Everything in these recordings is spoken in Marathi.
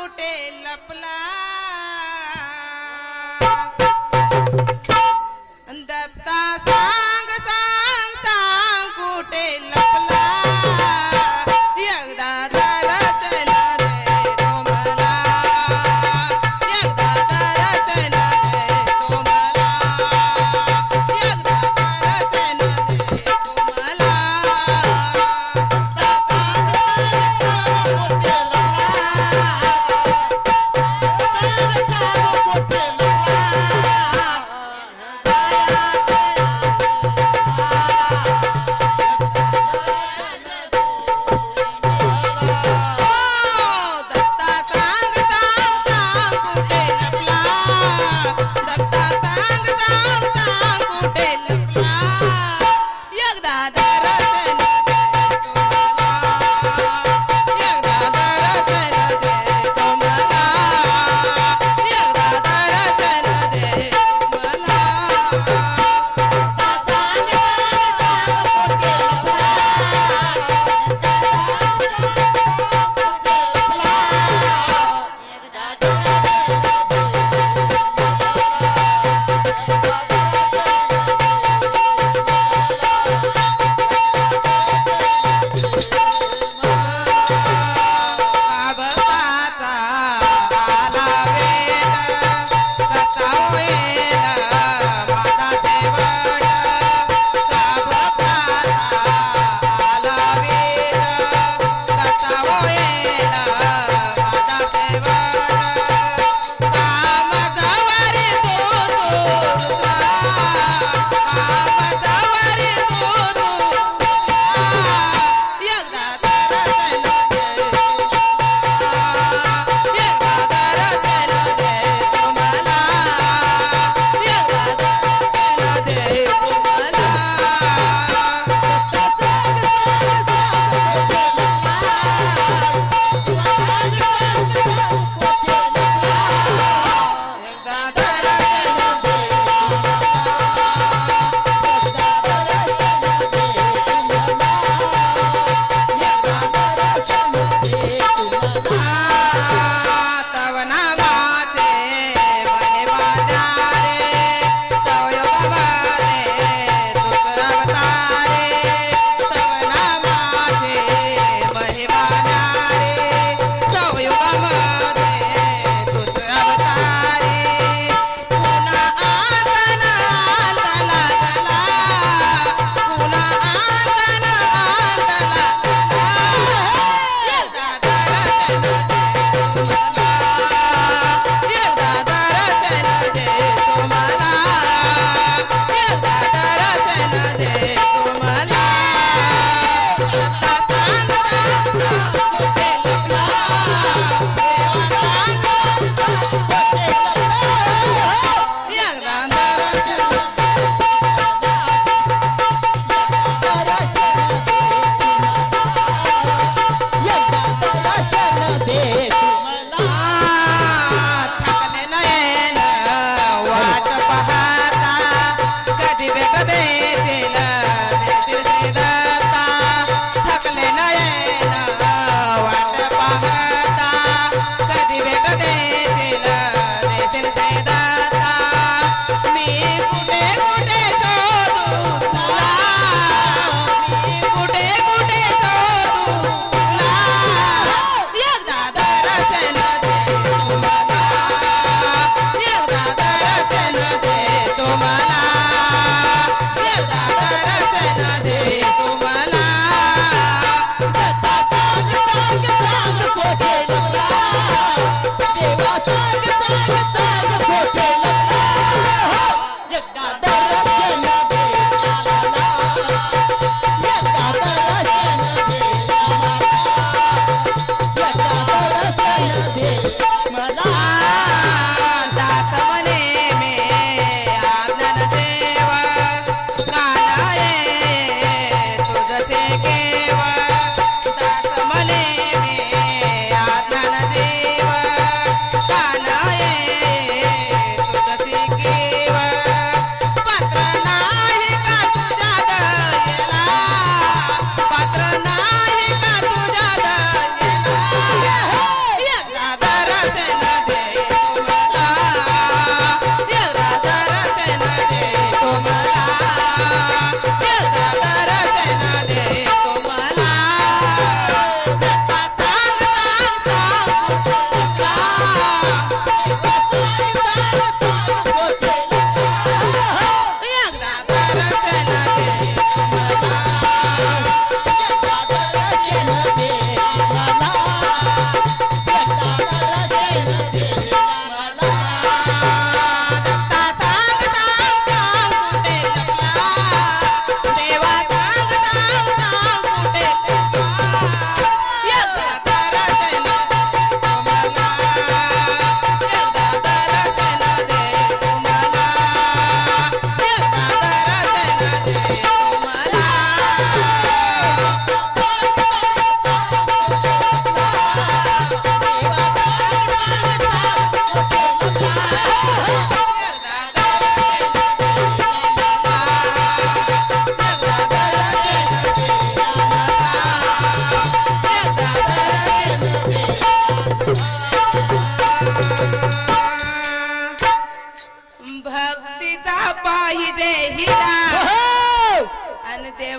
कुठे लपला दत्ता सांग सांग सांग कुठे लपला एकदा दर्शन दे तो मला एकदा दर्शन दे तो मला एकदा दर्शन दे तो मला सांग सांग कुठे लपला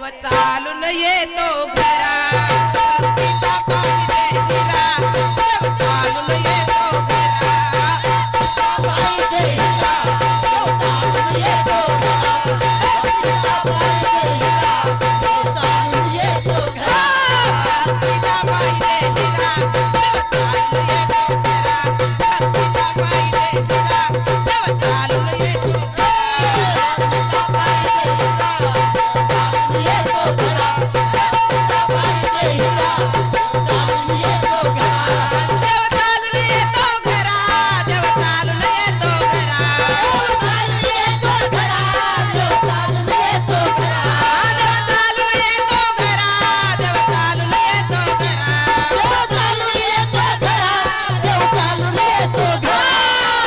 देव चालून येतो घरा भक्तीचा पाहिजे हिरा देव चालून येतो घरा पाहिजे हिरा देव चालून येतो घरा भक्तीचा पाहिजे हिरा देव चालून येतो घरा भक्तीचा पाहिजे हिरा देव चालून येतो घरा भक्तीचा पाहिजे हिरा देव चालून येतो भक्तीचा पाहिजे हिरा चालून येतो घरा भक्तीचा पाहिजे हिरा चालून येतो घरा देव चालून येतो घरा देव चालून येतो घरा चालून येतो घरा देव चालून येतो घरा देव चालून येतो घरा देव चालून येतो घरा देव चालून येतो घरा देव चालून येतो घरा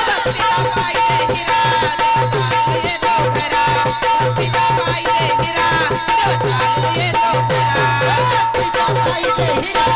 भक्तीचा पाहिजे हिरा देव चालून येतो घरा भक्तीचा पाहिजे हिरा देव चालून येतो घरा भक्तीचा पाहिजे हिरा